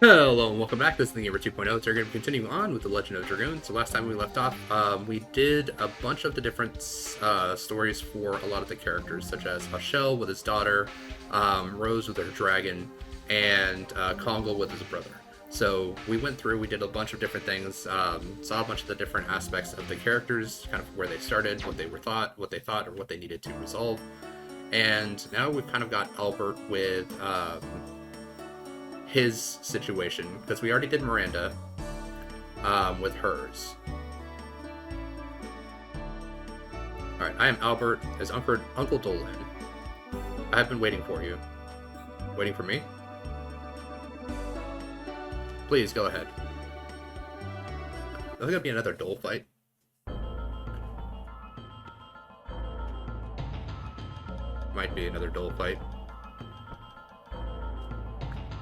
Hello and welcome back. This is the Gamer 2.0. So we're going to continue on with the Legend of Dragoon. So last time we left off, we did a bunch of the different stories for a lot of the characters, such as Hashel with his daughter, Rose with her dragon, and Kongal with his brother. So we went through, we did a bunch of different things, saw a bunch of the different aspects of the characters, kind of where they started, what they thought, or what they needed to resolve. And now we've kind of got Albert with his situation, because we already did Miranda with hers. Alright, I am Albert as Uncle Dolan. I have been waiting for you. Waiting for me? Please, go ahead. Is there gonna be another Dole fight? Might be another Dole fight.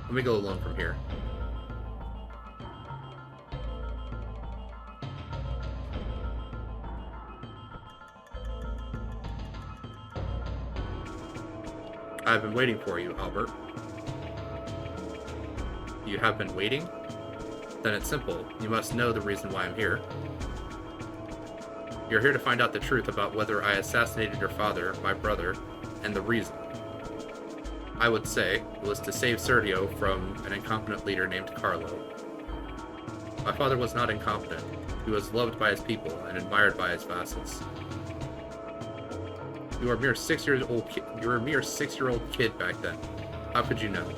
Let me go alone from here. I've been waiting for you, Albert. You have been waiting? Then it's simple. You must know the reason why I'm here. You're here to find out the truth about whether I assassinated your father, my brother, and the reason. I would say, was to save Sergio from an incompetent leader named Carlo. My father was not incompetent. He was loved by his people and admired by his vassals. You were a mere 6-year-old you were a mere 6-year-old kid back then. How could you know?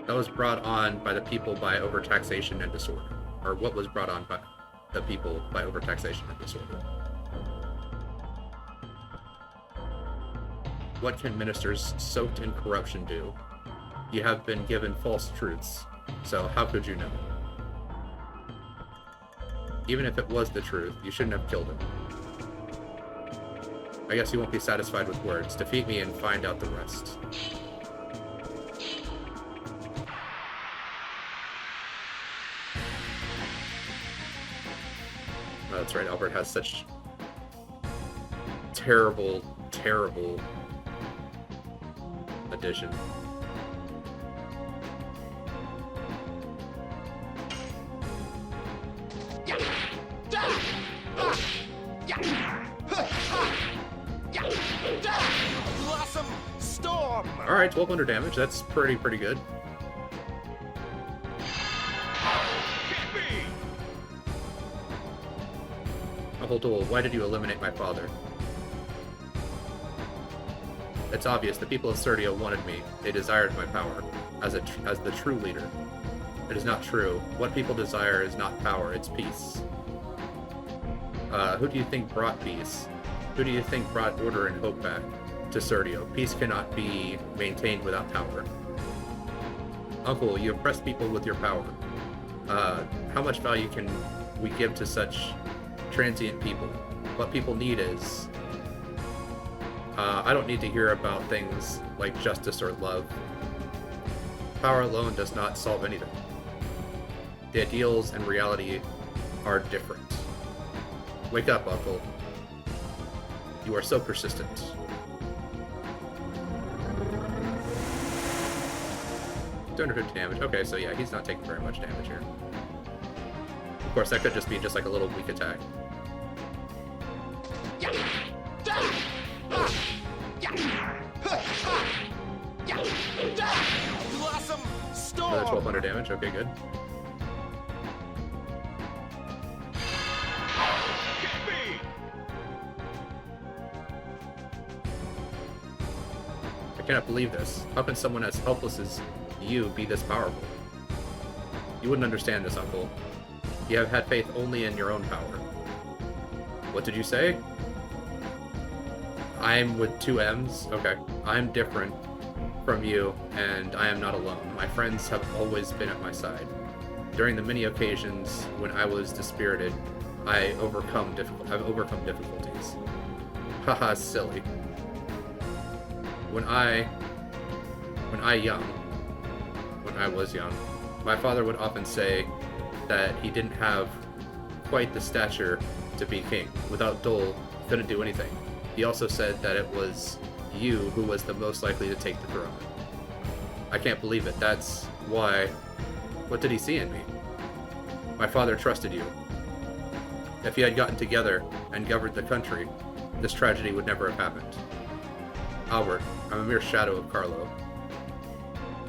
That was brought on by the people by overtaxation and disorder. Or what was brought on by the people by overtaxation and disorder. What can ministers soaked in corruption do? You have been given false truths, so how could you know? Even if it was the truth, you shouldn't have killed him. I guess you won't be satisfied with words. Defeat me and find out the rest. Oh, that's right, Albert has such terrible addition. Blossom Storm. All right, 1,200 damage. That's pretty good. Duel, why did you eliminate my father? It's obvious. The people of Sergio wanted me. They desired my power as the true leader. It is not true. What people desire is not power, it's peace. Who do you think brought peace? Who do you think brought order and hope back to Sergio? Peace cannot be maintained without power. Uncle, you oppress people with your power. How much value can we give to such transient people? What people need is... I don't need to hear about things like justice or love. Power alone does not solve anything. The ideals and reality are different. Wake up, Uncle. You are so persistent. $250 damage. Okay, so yeah, he's not taking very much damage here. Of course, that could just be just like a little weak attack. Blossom Storm. Another 1,200 damage. Okay, good. I cannot believe this. How can someone as helpless as you be this powerful? You wouldn't understand this, Uncle. You have had faith only in your own power. What did you say? I'm with 2 M's? Okay. I'm different from you, and I am not alone. My friends have always been at my side. During the many occasions when I was dispirited, I've overcome difficulties. Haha, silly. When I was young, my father would often say that he didn't have quite the stature to be king. Without Dole, he couldn't do anything. He also said that it was you who was the most likely to take the throne. I can't believe it. That's why... What did he see in me? My father trusted you. If you had gotten together and governed the country, this tragedy would never have happened. Albert, I'm a mere shadow of Carlo.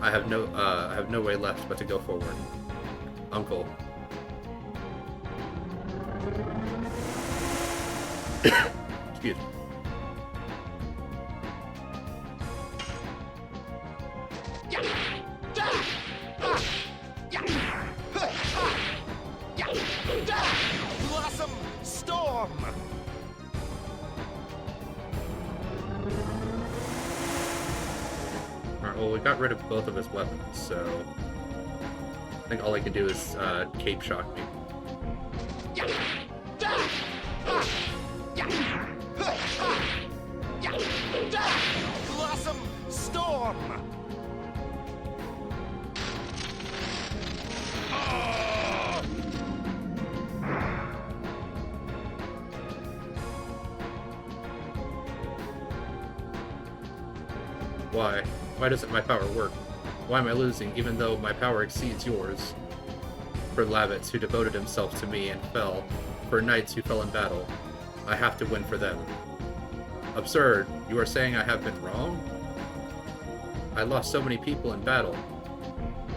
I have no way left but to go forward. Uncle. Excuse me. Blossom storm. Alright, well, we got rid of both of his weapons, so... I think all I can do is, cape shock me. Blossom storm. Why? Why doesn't my power work? Why am I losing, even though my power exceeds yours? For Lavitz, who devoted himself to me and fell, for knights who fell in battle, I have to win for them. Absurd, you are saying I have been wrong? I lost so many people in battle.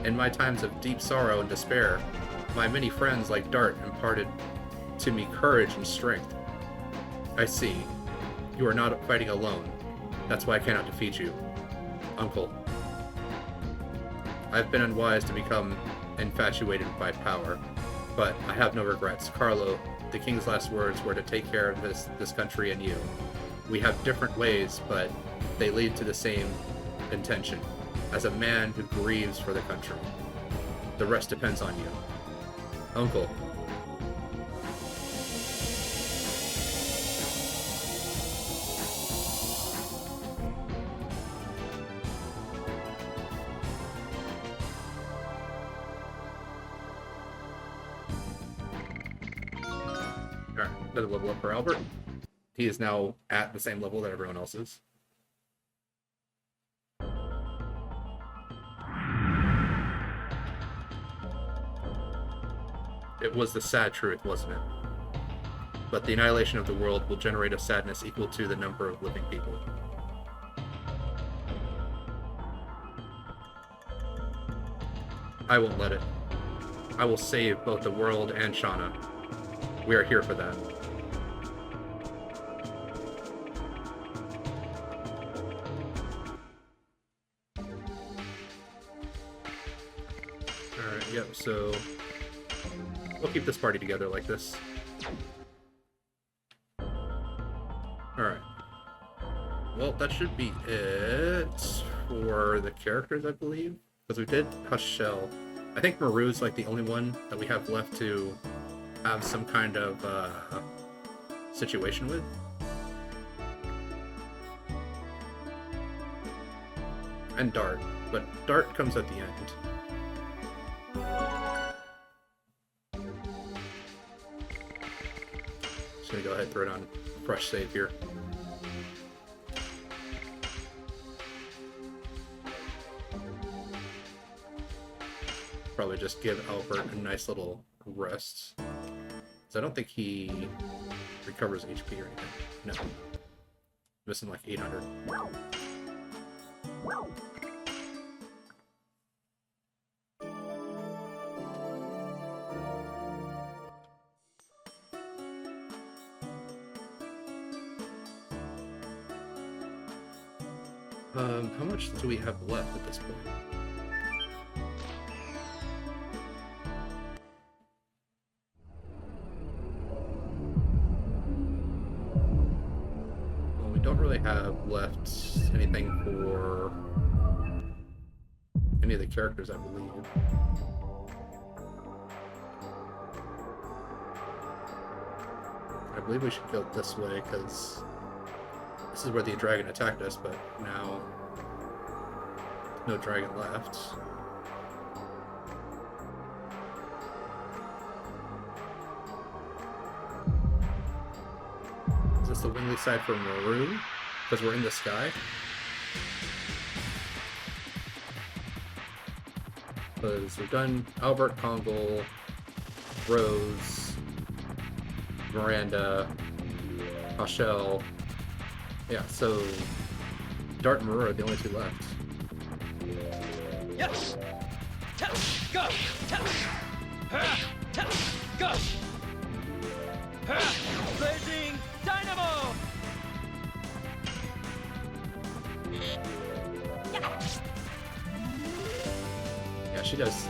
In my times of deep sorrow and despair, my many friends like Dart imparted to me courage and strength. I see. You are not fighting alone. That's why I cannot defeat you. Uncle. I've been unwise to become infatuated by power, but I have no regrets. Carlo, the king's last words were to take care of this country and you. We have different ways, but they lead to the same intention, as a man who grieves for the country. The rest depends on you. Uncle. Alright, another level up for Albert. He is now at the same level that everyone else is. It was the sad truth, wasn't it? But the annihilation of the world will generate a sadness equal to the number of living people. I won't let it. I will save both the world and Shauna. We are here for that. Alright, yep, so... we'll keep this party together like this. Alright. Well, that should be it for the characters, I believe. Because we did Hush Shell. I think Maru's like the only one that we have left to have some kind of situation with. And Dart. But Dart comes at the end. Just gonna go ahead and throw it on fresh save here. Probably just give Albert a nice little rest. So I don't think he recovers HP or anything. No. Missing like 800. How much do we have left at this point? Well, we don't really have left anything for any of the characters, I believe. I believe we should go this way, because this is where the dragon attacked us, but now no dragon left. Is this the wingly side for Maru? Because we're in the sky? Because we've done Albert, Kongol, Rose, Miranda, Rochelle. Yeah, so Dart and Marua are the only two left. Yes. Go. Go. Blazing dynamo. Yeah, she does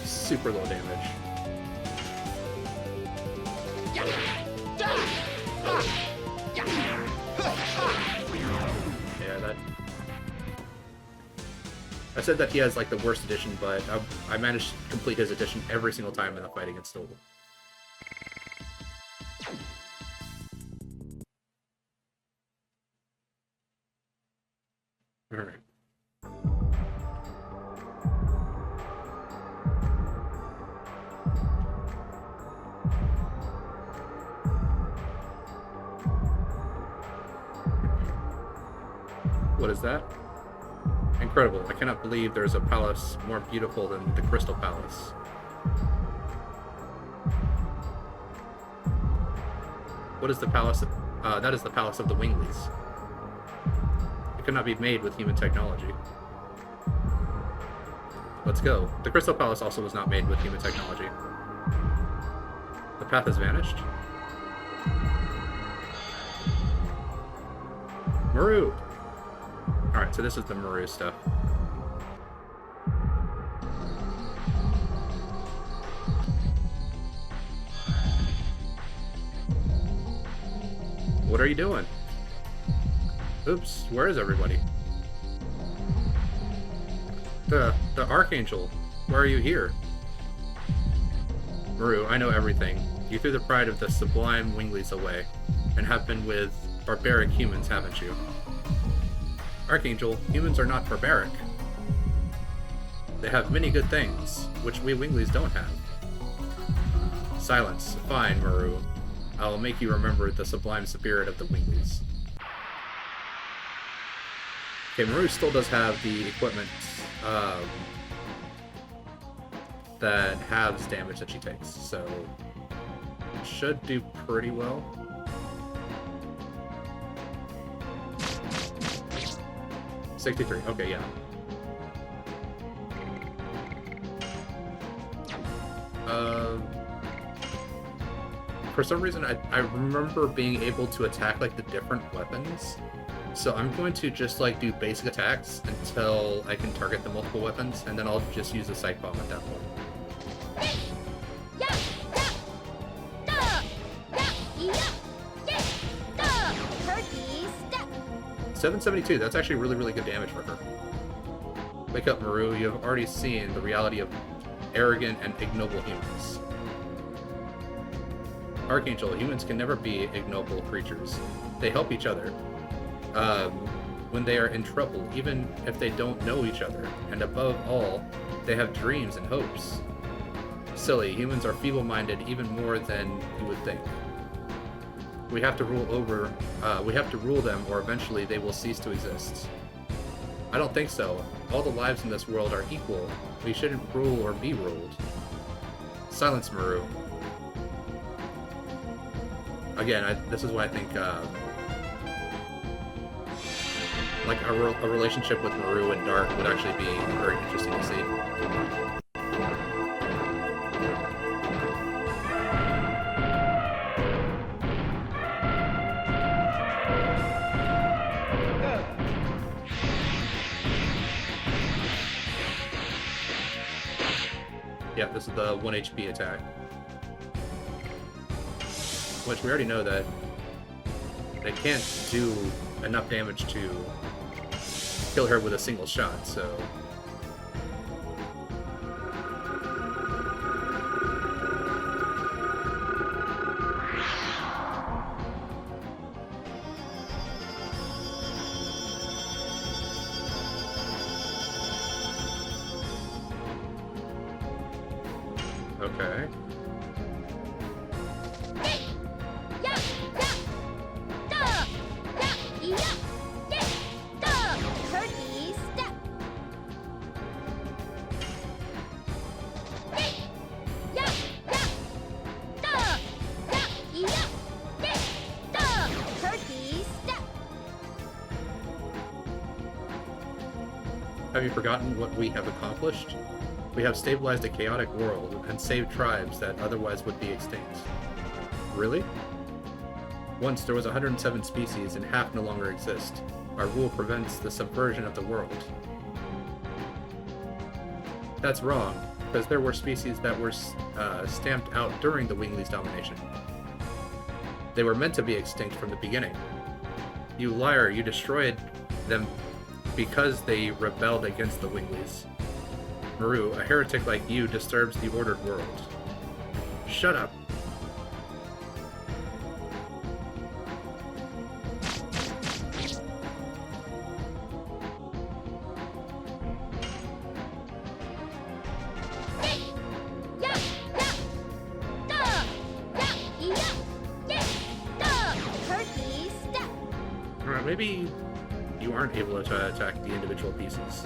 super low damage. Yeah, that. I said that he has like the worst edition, but I managed to complete his edition every single time in the fight against Stoll. Alright. What is that? Incredible. I cannot believe there's a palace more beautiful than the Crystal Palace. What is the palace? That is the palace of the Wingleys. It could not be made with human technology. Let's go. The Crystal Palace also was not made with human technology. The path has vanished. Maru! Alright, so this is the Maru stuff. What are you doing? Oops, where is everybody? The Archangel, why are you here? Maru, I know everything. You threw the pride of the sublime Wingleys away, and have been with barbaric humans, haven't you? Archangel, humans are not barbaric. They have many good things, which we Wingleys don't have. Silence. Fine, Maru. I will make you remember the sublime spirit of the Wingleys. Okay, Maru still does have the equipment that halves damage that she takes, so should do pretty well. $63. Okay, yeah. For some reason, I remember being able to attack like the different weapons. So I'm going to just like do basic attacks until I can target the multiple weapons, and then I'll just use the Psych Bomb at that point. 772, that's actually really, really good damage for her. Wake up, Maru, you have already seen the reality of arrogant and ignoble humans. Archangel, humans can never be ignoble creatures. They help each other when they are in trouble, even if they don't know each other. And above all, they have dreams and hopes. Silly, humans are feeble-minded even more than you would think. We have to rule them, or eventually they will cease to exist. I don't think so. All the lives in this world are equal. We shouldn't rule or be ruled. Silence, Maru. Again, this is why I think like a relationship with Maru and Dark would actually be very interesting to see. Yeah, this is the 1 HP attack. Which we already know that they can't do enough damage to kill her with a single shot, so... Okay. Have you forgotten what we have accomplished? We have stabilized a chaotic world and saved tribes that otherwise would be extinct. Really? Once there was 107 species and half no longer exist. Our rule prevents the subversion of the world. That's wrong, because there were species that were stamped out during the Winglies' domination. They were meant to be extinct from the beginning. You liar, you destroyed them because they rebelled against the Winglies. Maru, a heretic like you disturbs the ordered world. Shut up. Maybe you aren't able to attack the individual pieces.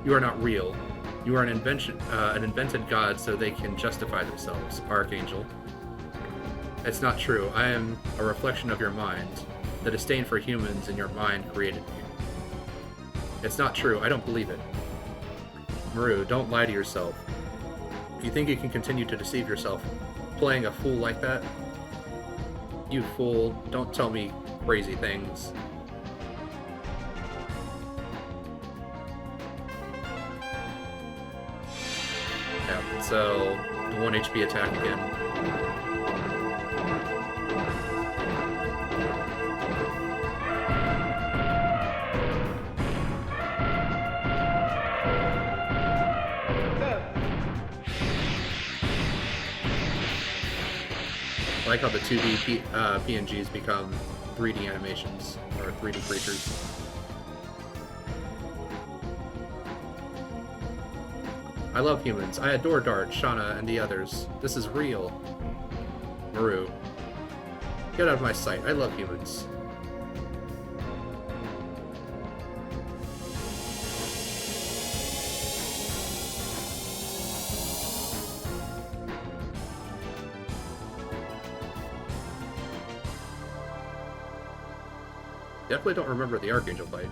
You are not real. You are an invented god so they can justify themselves, Archangel. It's not true. I am a reflection of your mind. The disdain for humans in your mind created me. It's not true. I don't believe it. Maru, don't lie to yourself. You think you can continue to deceive yourself, playing a fool like that? You fool, don't tell me crazy things. Yeah, so the 1 HP attack again. I like how the 2D PNGs become 3D animations, or 3D creatures. I love humans. I adore Dart, Shauna, and the others. This is real. Maru. Get out of my sight. I love humans. Definitely don't remember the Archangel fight.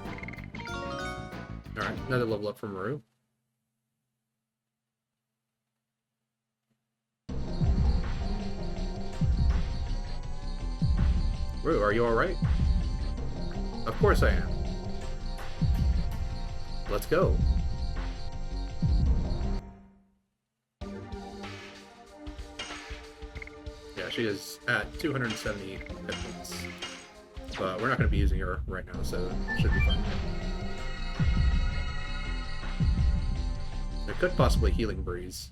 Alright, another level up for Maru. Maru, are you alright? Of course I am. Let's go. Yeah, she is at 270 hit points. But we're not going to be using her right now, so it should be fine. It could possibly Healing Breeze.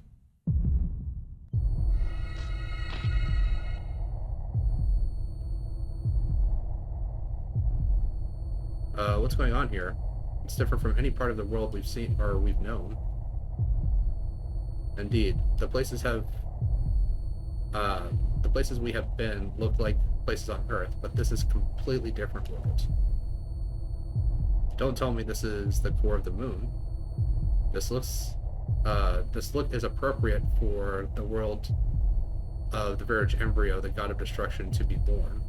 What's going on here? It's different from any part of the world we've seen or we've known. Indeed, the places we have been look like places on Earth, but this is a completely different world. Don't tell me this is the core of the moon. This look is appropriate for the world of the Virage Embryo, the god of destruction, to be born.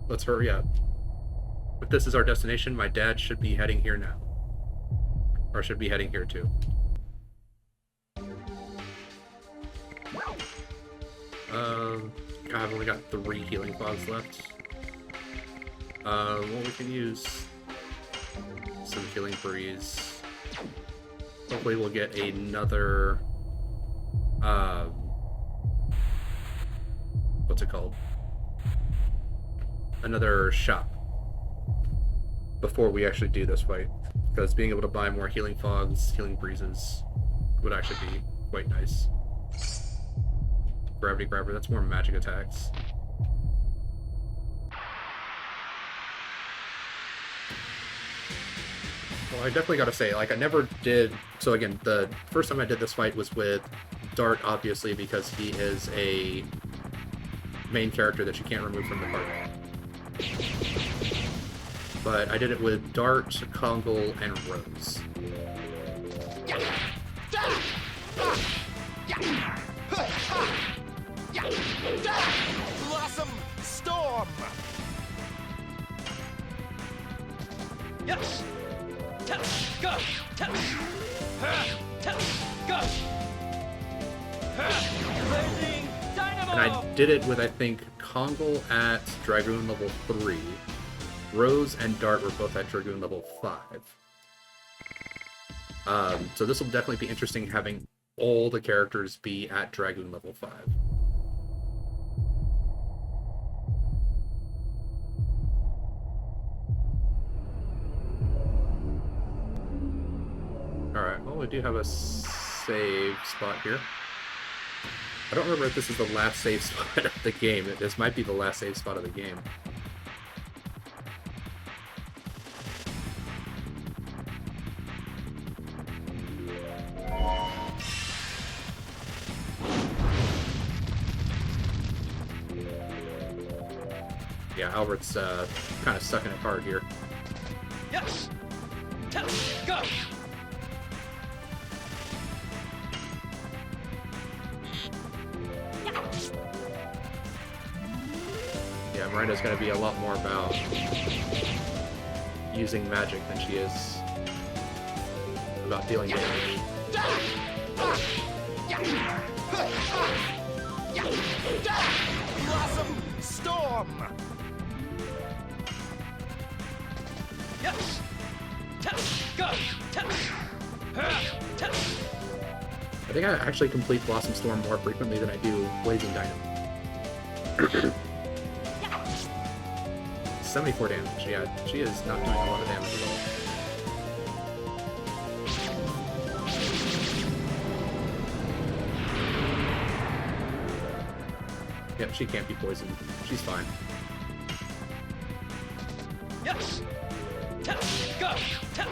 Let's hurry up. If this is our destination, my dad should be heading here now. Or should be heading here too. God, I've only got 3 healing fogs left. Well, we can use some Healing Breeze. Hopefully we'll get another, what's it called? Another shop before we actually do this fight. Because being able to buy more Healing Fogs, Healing Breezes would actually be quite nice. Gravity Grabber, that's more magic attacks. Well, I definitely gotta say, like, I never did... So again, the first time I did this fight was with Dart, obviously, because he is a main character that you can't remove from the party. But I did it with Dart, Kongal, and Rose. Blossom Storm! Yes. Tell. Go. Tell. Tell. Go. Blazing Dynamo. And I did it with, I think, Kongal at Dragoon level 3. Rose and Dart were both at Dragoon level 5. So this will definitely be interesting having all the characters be at Dragoon level 5. Alright, well, we do have a save spot here. I don't remember if this is the last save spot of the game. This might be the last save spot of the game. Yeah, Albert's kind of sucking it hard here. Yes. Tell. Go. Yeah, Miranda's going to be a lot more about using magic than she is about dealing damage. Blossom Storm! Yes. Tell. Go. Tell. Tell. I think I actually complete Blossom Storm more frequently than I do Blazing Dynamo. 74 damage, yeah, she is not doing a lot of damage at all. Yep, she can't be poisoned. She's fine. Yes. Tell. Go. Tell.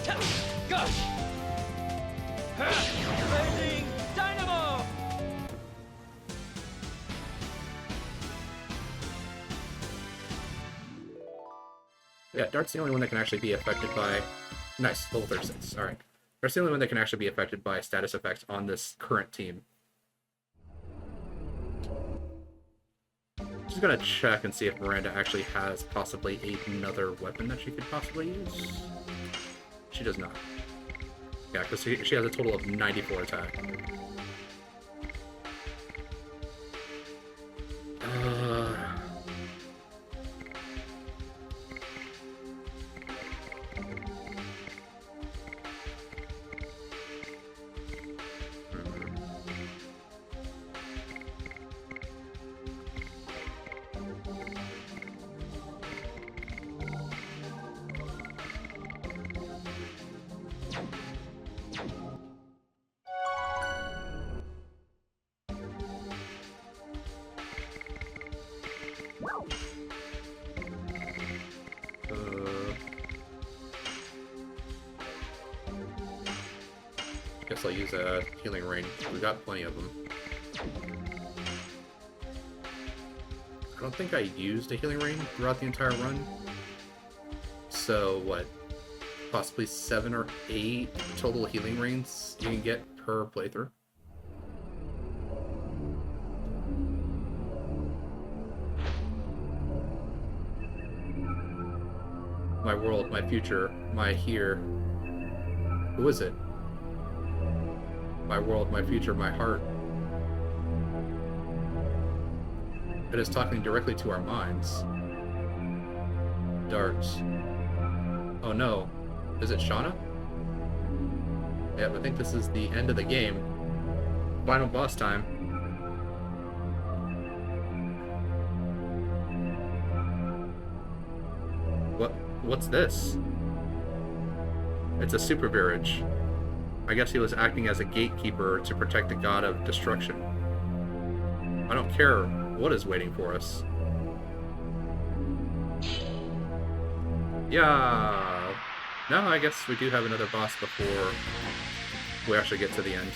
Tell. Go. Blazing Dynamo. Yeah, Dart's the only one that can actually be affected by... Nice, level 36, alright. Dart's the only one that can actually be affected by status effects on this current team. Just gonna check and see if Miranda actually has possibly another weapon that she could possibly use. She does not. Yeah, because she has a total of 94 attack. Guess I'll use a healing rain. We got plenty of them. I don't think I used a healing rain throughout the entire run. So what? Possibly 7 or 8 total healing rains you can get per playthrough. My world, my future, my here. Who is it? My world, my future, my heart. It is talking directly to our minds. Dart. Oh no. Is it Shauna? Yep, I think this is the end of the game. Final boss time. What's this? It's a super virage. I guess he was acting as a gatekeeper to protect the god of destruction. I don't care what is waiting for us. Yeah. No, I guess we do have another boss before we actually get to the end.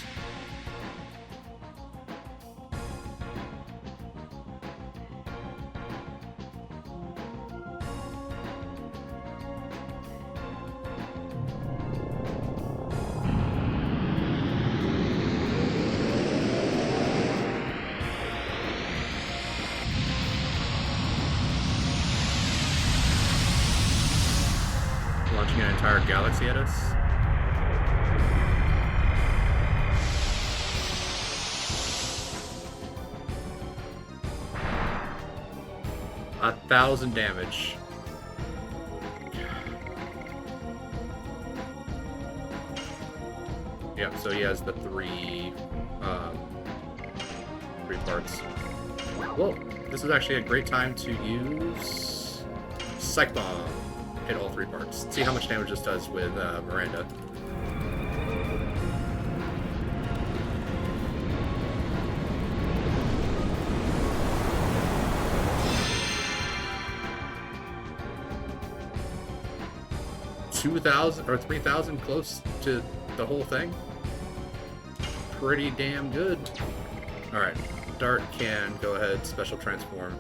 Launching an entire galaxy at us. A 1,000 damage. Yep, so he has the three parts. Whoa, this is actually a great time to use Psych Bomb. Hit all 3 parts. See how much damage this does with Miranda. $2,000 or 3,000 close to the whole thing. Pretty damn good. Alright, Dart can go ahead, special transform.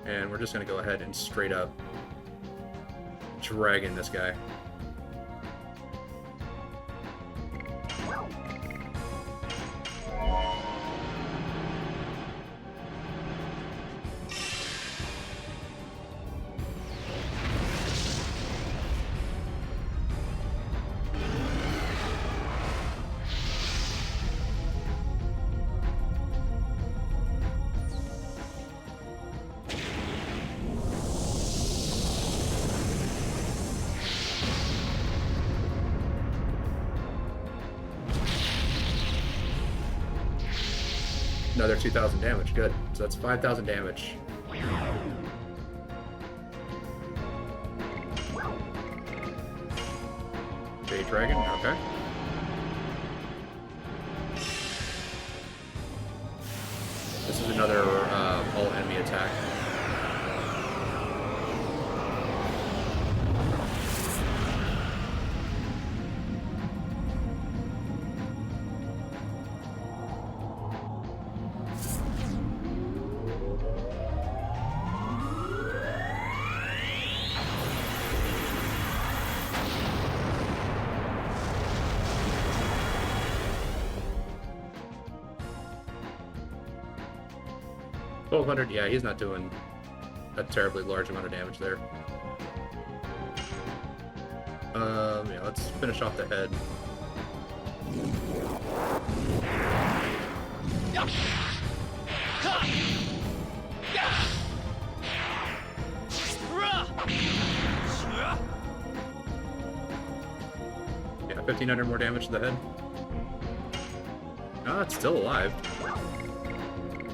And we're just going to go ahead and straight up dragon this guy. Another 2,000 damage, good. So that's 5,000 damage. Jade Dragon, okay. This is another all enemy attack. $1,200, yeah, he's not doing a terribly large amount of damage there. Yeah, let's finish off the head. Yeah, 1,500 more damage to the head. Oh, it's still alive.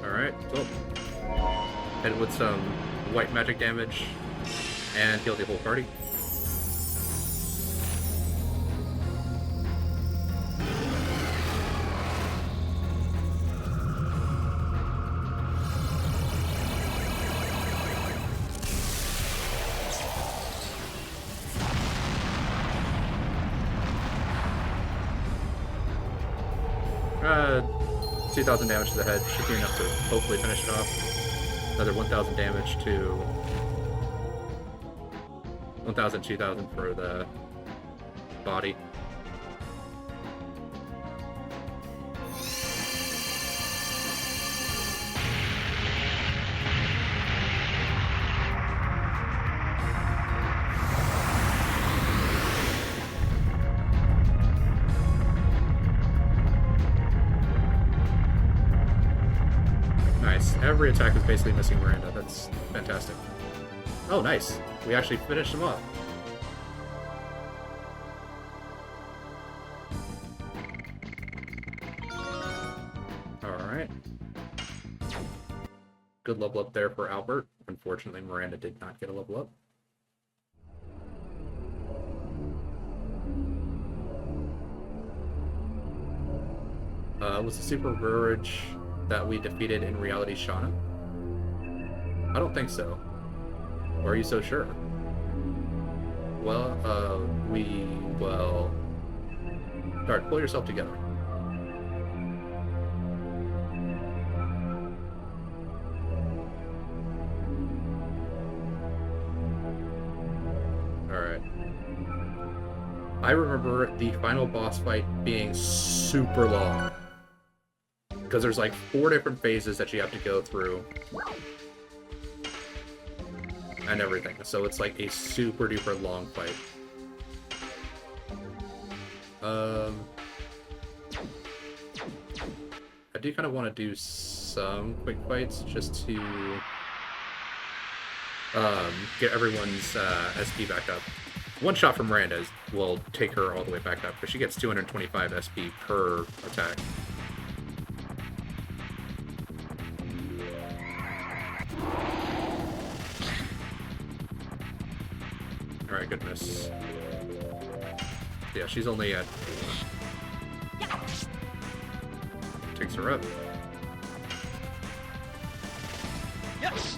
Alright, so hit with some white magic damage and heal the whole party. Uh, 2,000 damage to the head should be enough to hopefully finish it off. Another 1,000 damage to 1,000, 2,000 for the body. Nice. Every attack is basically missing Miranda. That's fantastic. Oh, nice. We actually finished him off. Alright. Good level up there for Albert. Unfortunately, Miranda did not get a level up. Was the Super Verge that we defeated in reality Shauna? I don't think so. Or are you so sure? Well, Alright, pull yourself together. Alright. I remember the final boss fight being super long. Because there's like 4 different phases that you have to go through. And everything. So it's like a super duper long fight. I do kind of want to do some quick fights just to get everyone's SP back up. One shot from Miranda will take her all the way back up, because she gets 225 SP per attack. Alright, good miss. Yeah, she's only at... Takes her up. Yes.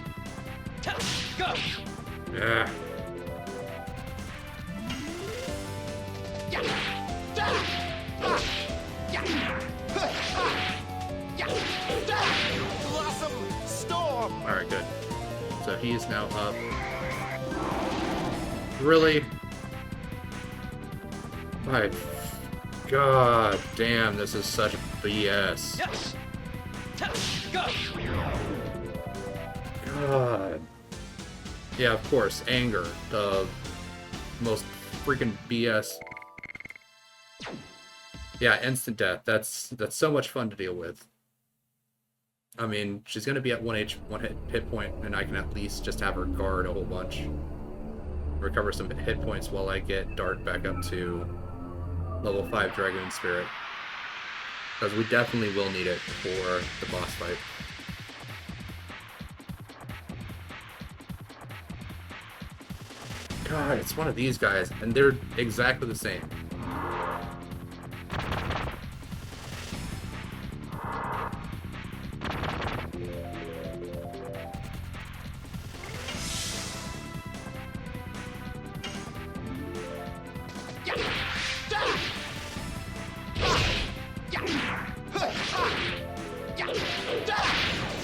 Go. Yeah. Blossom storm. Alright, good. So he's now up. Really? My god damn, this is such BS. Yes. Go. God. Yeah, of course, anger, the most freaking BS. Yeah, instant death. That's so much fun to deal with. I mean, she's gonna be at one hit point, and I can at least just have her guard a whole bunch. Recover some hit points while I get Dart back up to level 5 Dragoon Spirit. Because we definitely will need it for the boss fight. God, it's one of these guys, and they're exactly the same.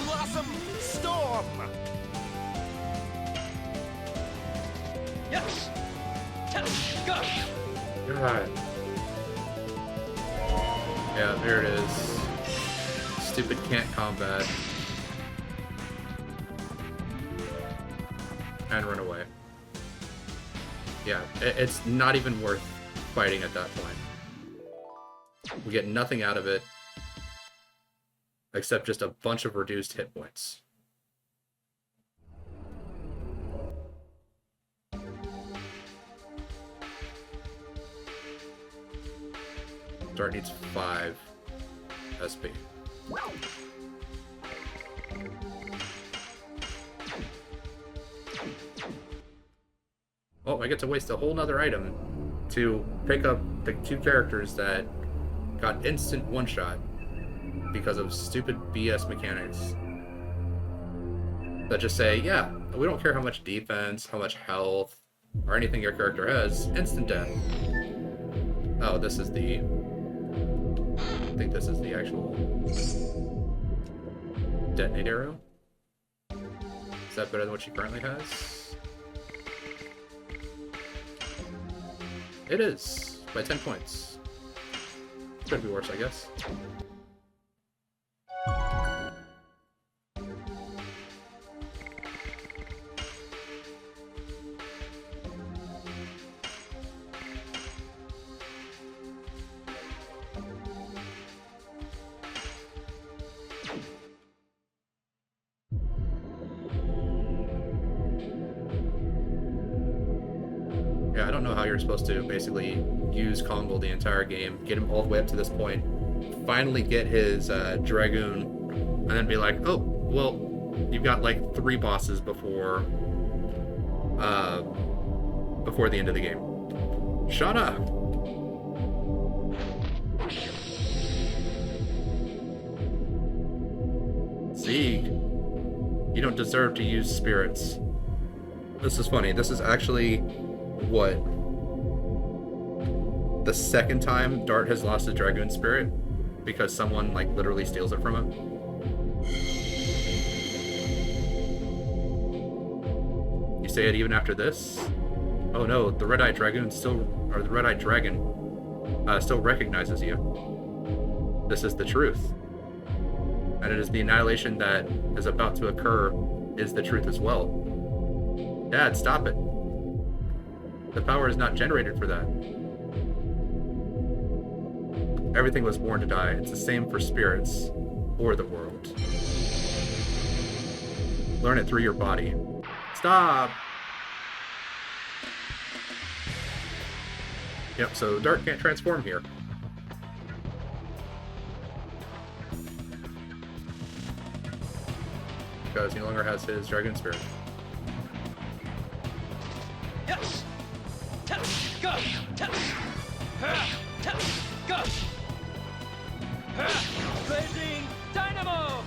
Blossom storm. Yes. Go. God. Yeah, there it is. Stupid can't combat. And run away. Yeah, it's not even worth fighting at that point. We get nothing out of it. Except just a bunch of reduced hit points. Dart needs 5 SP. Oh, I get to waste a whole nother item to pick up the 2 characters that got instant one-shot because of stupid BS mechanics that just say, yeah, we don't care how much defense, how much health, or anything your character has, instant death. Oh, this is the... I think this is the actual detonate arrow. Is that better than what she currently has? It is, by 10 points. Could be worse, I guess. Yeah, I don't know how you're supposed to basically use Kongo the entire game, get him all the way up to this point, finally get his Dragoon, and then be like, oh, well, you've got like 3 bosses before the end of the game. Shauna! Sieg, you don't deserve to use spirits. This is funny. This is actually what? The second time Dart has lost his Dragoon Spirit because someone like literally steals it from him. You say it even after this? Oh no, the red-eyed dragoon or the red-eyed dragon still recognizes you. This is the truth. And it is the annihilation that is about to occur is the truth as well. Dad, stop it. The power is not generated for that. Everything was born to die. It's the same for spirits or the world. Learn it through your body. Stop! Yep, so Dart can't transform here. Because he no longer has his dragon spirit. Yes. Go. Go. Blazing dynamo.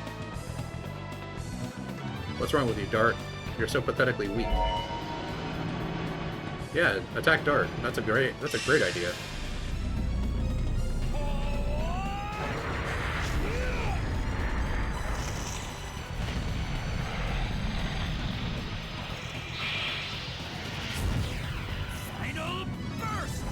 What's wrong with you, Dart? You're so pathetically weak. Yeah, attack Dart. That's a great idea. Final burst!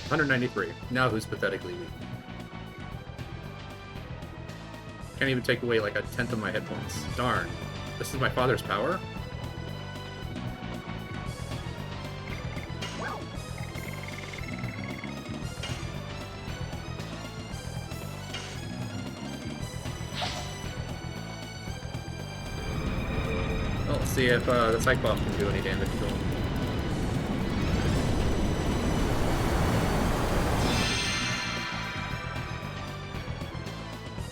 193. Now who's pathetically weak? Can't even take away like a tenth of my hit points. Darn. This is my father's power? Well, let's see if the Psych Bomb can do any damage to him.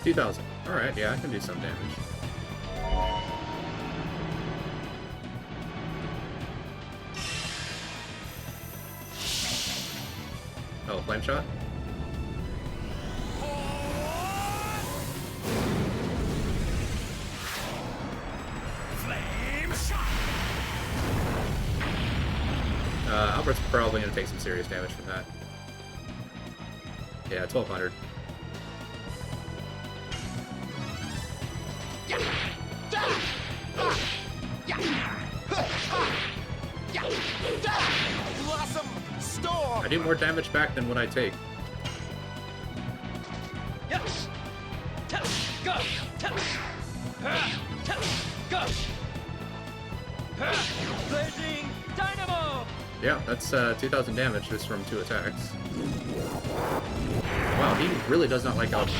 $2,000. Alright, yeah, I can do some damage. Oh, flame shot? Flame shot! Albert's probably going to take some serious damage from that. Yeah, 1,200. Blossom storm! I do more damage back than what I take. Yes. Go. Go. Blazing dynamo. Yeah, that's 2,000 damage just from 2 attacks. Wow, he really does not like Albert.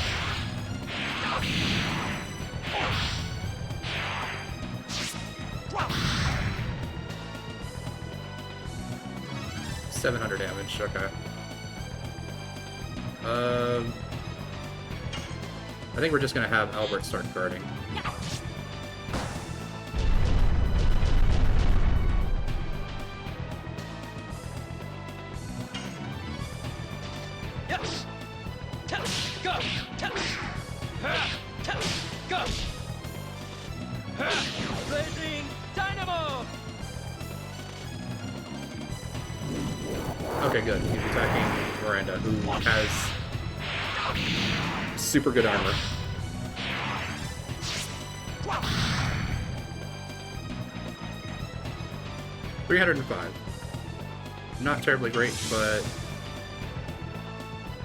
$700 damage, okay. I think we're just gonna have Albert start guarding. Yes. Go. Go. Blazing dynamo. Okay, good. He's attacking Miranda, who has super good armor. $305. Not terribly great, but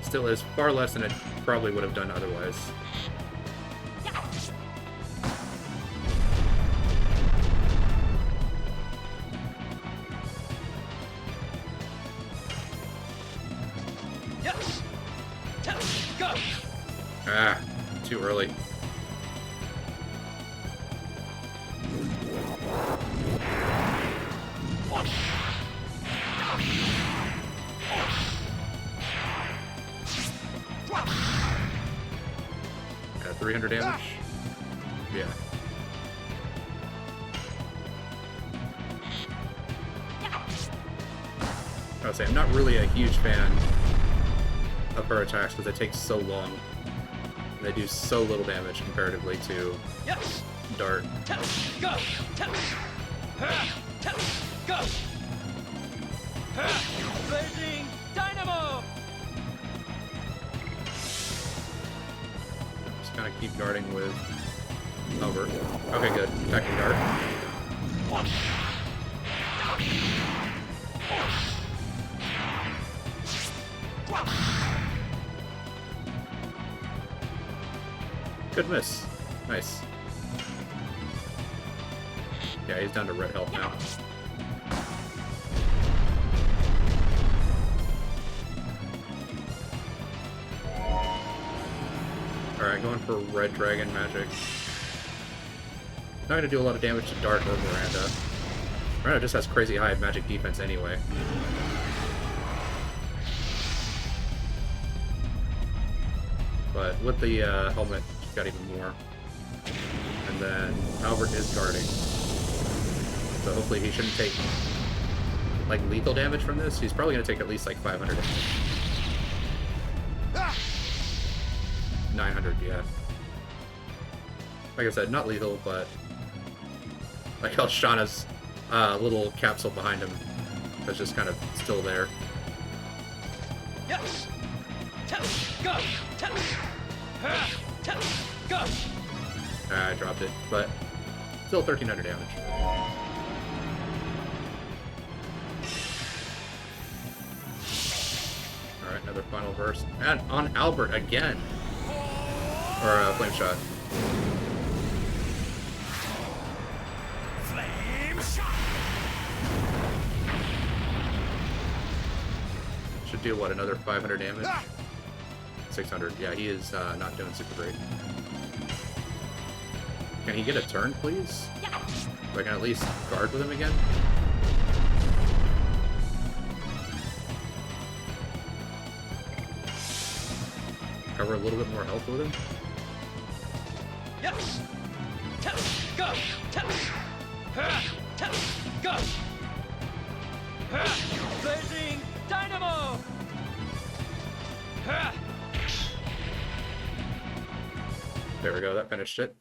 still is far less than it probably would have done otherwise. Yes. Go. Ah, too early. Yeah, 300 damage. Yeah. I would say I'm not really a huge fan of her attacks because it takes so long. And they do so little damage comparatively to Yes. Dart. Go. Go. Blazing dynamo. just kind of keep guarding with Albert. Okay, good. Attacking guard. Good miss. Nice. Yeah, he's down to red health now. Alright, going for red dragon magic. Not gonna do a lot of damage to Dark or Miranda. Miranda just has crazy high magic defense anyway. But with the helmet, she's got even more. And then Albert is guarding. So hopefully he shouldn't take like lethal damage from this. He's probably gonna take at least like 500 damage. 900, yeah. Like I said, not lethal, but like how Shauna's little capsule behind him is just kind of still there. Yes. Go. Go. I dropped it, but still 1300 damage. Alright, another final burst. And on Albert again! Or flame shot. Flame shot. Should do what, another 500 damage? 600. Yeah, he is not doing super great. Can he get a turn, please? So I can at least guard with him again? Cover a little bit more health with him? Yes. Go. Go. Blazing dynamo. There we go, that finished it.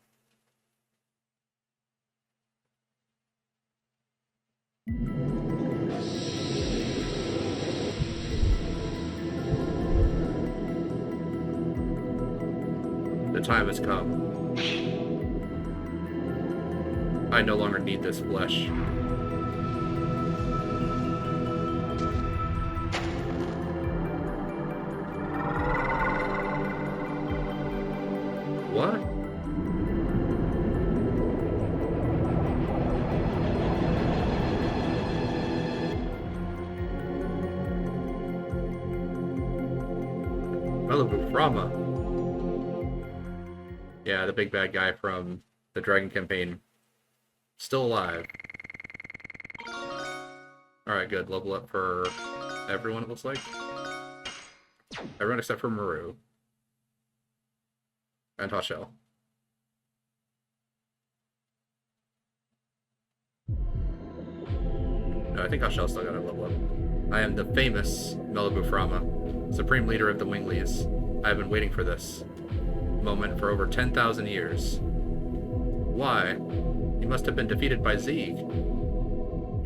The time has come. I no longer need this flesh. What? Malibu Frama. Yeah, the big bad guy from the Dragon campaign. Still alive. Alright, good. Level up for everyone, it looks like. Everyone except for Maru. And Hashel. No, I think Hashel's still gotta level up. I am the famous Malibu Frama, Supreme Leader of the Winglies. I have been waiting for this moment for over 10,000 years. Why? You must have been defeated by Zeeg.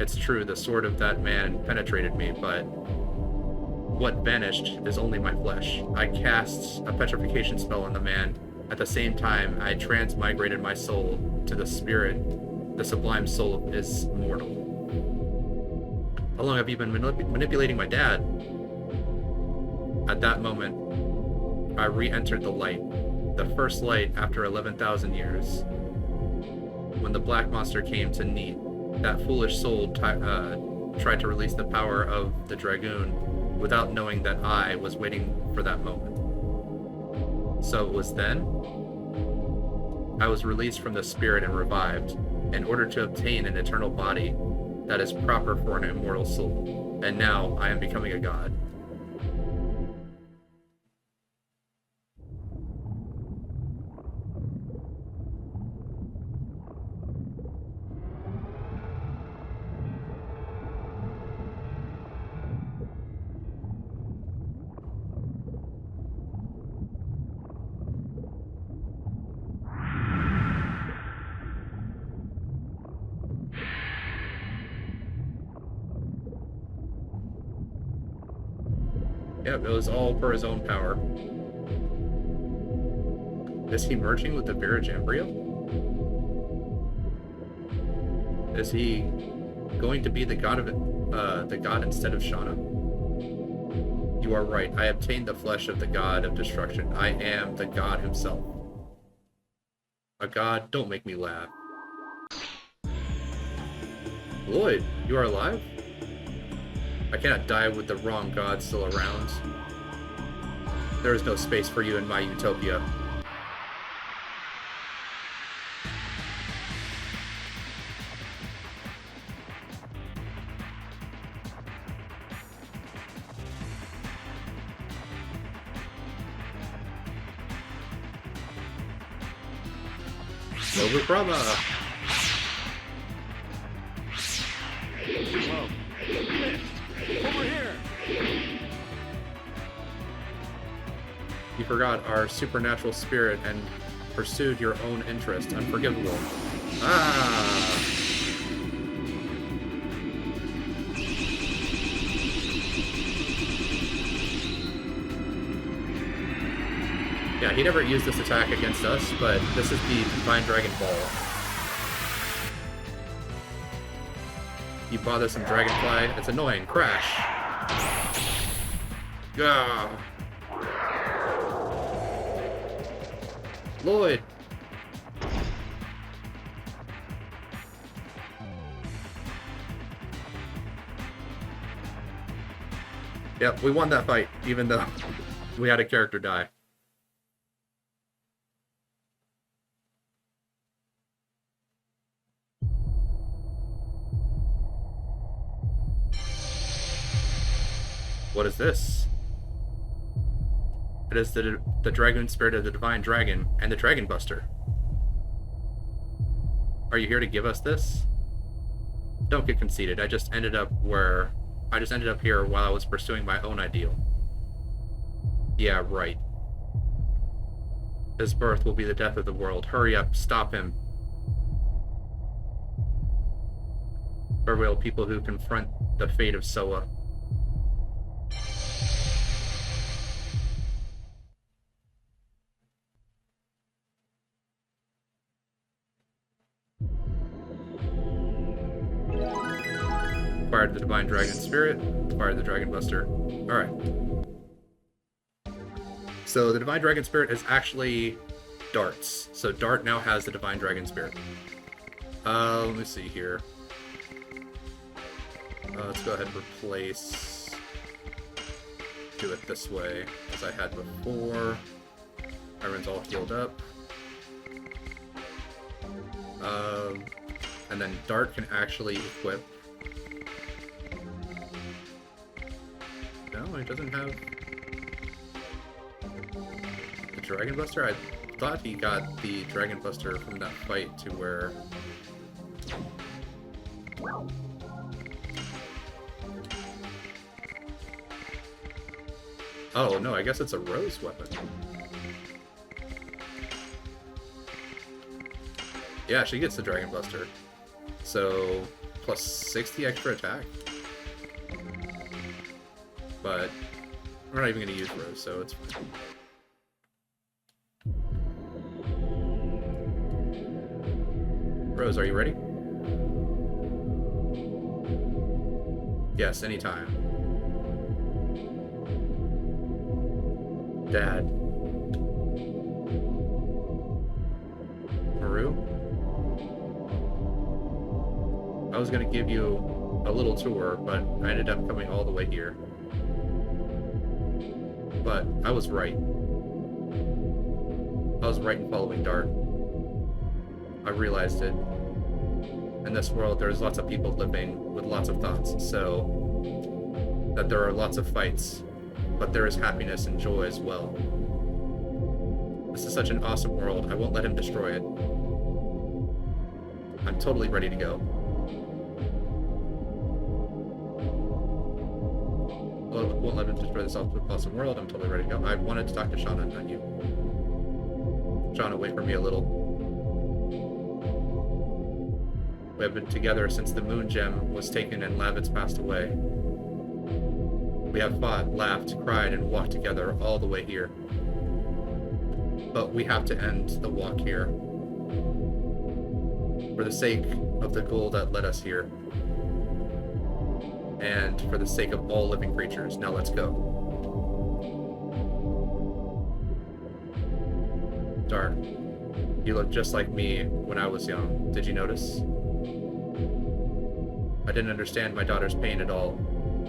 It's true, the sword of that man penetrated me, but what vanished is only my flesh. I cast a petrification spell on the man. At the same time, I transmigrated my soul to the spirit. The sublime soul is mortal. How long have you been manipulating my dad? At that moment, I re-entered the light. The first light after 11,000 years. When the black monster came to Neat, that foolish soul tried to release the power of the Dragoon without knowing that I was waiting for that moment. So it was then? I was released from the spirit and revived, in order to obtain an eternal body that is proper for an immortal soul. And now I am becoming a god. Yep, it was all for his own power. Is he merging with the Virage Embryo? Is he going to be the god of it, the god instead of Shauna? You are right. I obtained the flesh of the god of destruction. I am the god himself. A god, don't make me laugh. Lloyd, you are alive? I cannot die with the wrong god still around. There is no space for you in my utopia. Over Brahma! Whoa. Over here! You forgot our supernatural spirit and pursued your own interest. Unforgivable. Ah! Yeah, he never used this attack against us, but this is the Divine Dragon Ball. You bothersome dragonfly. It's annoying. Crash! Gah! Lloyd! Yep, we won that fight, even though we had a character die. What is this? It is the Dragoon Spirit of the Divine Dragon and the Dragon Buster. Are you here to give us this? Don't get conceited. I just ended up here while I was pursuing my own ideal. Yeah, right. His birth will be the death of the world. Hurry up, stop him. Farewell, people who confront the fate of Soa. Acquired the Divine Dragon Spirit, acquired the Dragon Buster. Alright. So the Divine Dragon Spirit is actually Dart's. So Dart now has the Divine Dragon Spirit. Let me see here. Let's go ahead and replace... Do it this way, as I had before. Everyone's all healed up. And then Dart can actually equip... No, he doesn't have the Dragon Buster. I thought he got the Dragon Buster from that fight to where... Oh, no, I guess it's a rose weapon. Yeah, she gets the Dragon Buster. So, plus 60 extra attack. But we're not even going to use Rose, so it's fine. Rose, are you ready? Yes, anytime. Dad. Maru? I was going to give you a little tour, but I ended up coming all the way here. But I was right. I was right in following Dart. I realized it. In this world, there's lots of people living with lots of thoughts, so that there are lots of fights, but there is happiness and joy as well. This is such an awesome world. I won't let him destroy it. I'm totally ready to go. Won't let him destroy this awesome world. I'm totally ready to go. I wanted to talk to Shauna, not you. Shauna, wait for me a little. We have been together since the Moon Gem was taken and Lavitz passed away. We have fought, laughed, cried, and walked together all the way here. But we have to end the walk here. For the sake of the goal that led us here. And for the sake of all living creatures. Now let's go. Dark. You look just like me when I was young. Did you notice? I didn't understand my daughter's pain at all.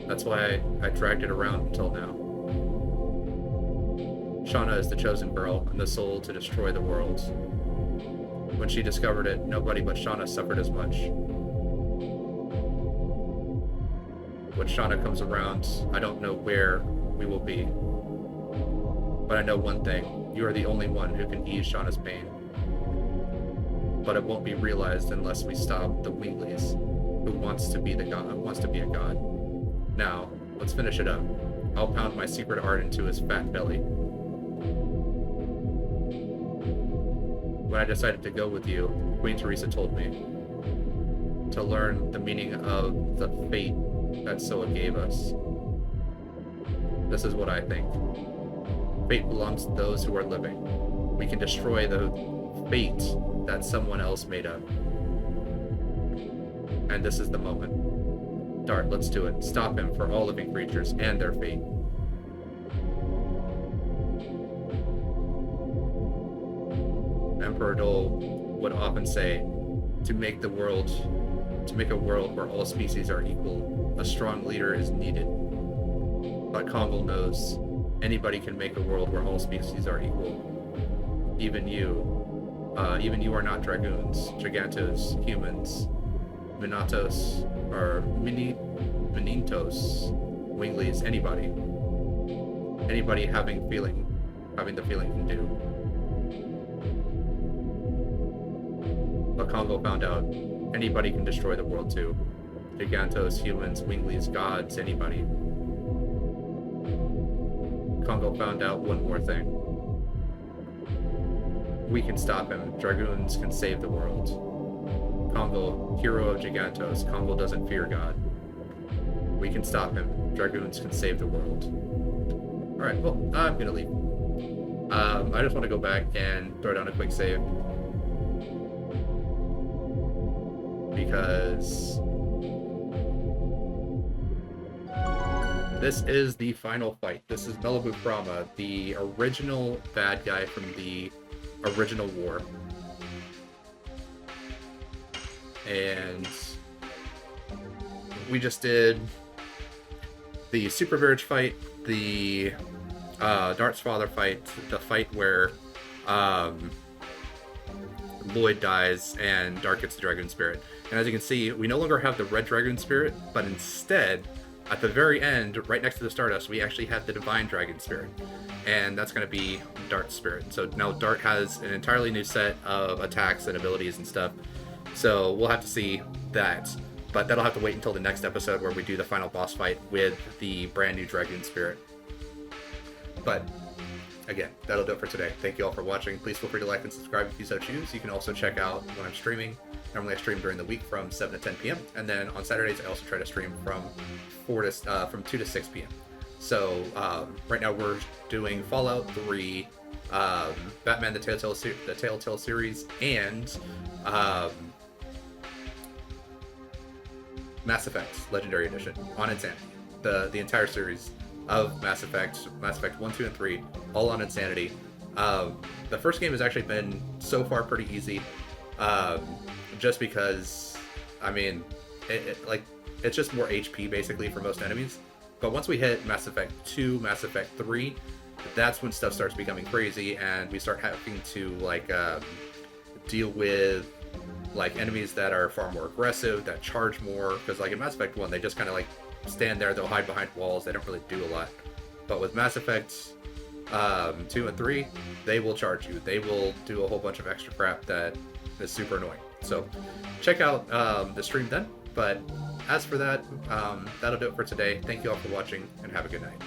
That's why I dragged it around until now. Shauna is the chosen girl and the soul to destroy the world. When she discovered it, nobody but Shauna suffered as much. When Shauna comes around, I don't know where we will be. But I know one thing, you are the only one who can ease Shauna's pain. But it won't be realized unless we stop the Winglies, who wants to be a god. Now, let's finish it up. I'll pound my secret art into his fat belly. When I decided to go with you, Queen Teresa told me to learn the meaning of the fate that Soa gave us. This is what I think. Fate belongs to those who are living. We can destroy the fate that someone else made up. And this is the moment. Dart, let's do it. Stop him for all living creatures and their fate. Emperor Dole would often say, to make a world where all species are equal, a strong leader is needed. But Congal knows anybody can make a world where all species are equal. Even you are not dragoons, gigantos, humans, minatos, or minintos, winglies, anybody. Anybody having the feeling can do. But Congo found out anybody can destroy the world too. Gigantos, humans, winglies, gods, anybody. Congo found out one more thing. We can stop him. Dragoons can save the world. Congo, hero of Gigantos. Congo doesn't fear God. We can stop him. Dragoons can save the world. Alright, well, I'm gonna leave. I just want to go back and throw down a quick save. Because this is the final fight. This is Melibu Brahma, the original bad guy from the original war. And we just did the Super Verge fight, the Dart's father fight, the fight where Lloyde dies and Dart gets the Dragoon Spirit. And as you can see, we no longer have the Red Dragoon Spirit, but instead, at the very end, right next to the Stardust, we actually have the Divine Dragon Spirit. And that's going to be Dart's Spirit. So now Dart has an entirely new set of attacks and abilities and stuff. So we'll have to see that. But that'll have to wait until the next episode where we do the final boss fight with the brand new Dragoon Spirit. But again, that'll do it for today. Thank you all for watching. Please feel free to like and subscribe if you so choose. You can also check out when I'm streaming. Normally I stream during the week from 7 to 10 p.m. And then on Saturdays I also try to stream from 2 to 6 p.m. So right now we're doing Fallout 3, Batman the Telltale series, and Mass Effect Legendary Edition on Insanity. The entire series of Mass Effect 1, 2, and 3, all on Insanity. The first game has actually been so far pretty easy, just because, I mean, it's just more HP basically for most enemies. But once we hit Mass Effect 2, Mass Effect 3, that's when stuff starts becoming crazy, and we start having to deal with enemies that are far more aggressive, that charge more. Because in Mass Effect 1, they just kind of stand there, they'll hide behind walls, they don't really do a lot. But with Mass Effect 2 and 3, they will charge you. They will do a whole bunch of extra crap that is super annoying. So check out the stream then. But as for that, that'll do it for today. Thank you all for watching, and have a good night.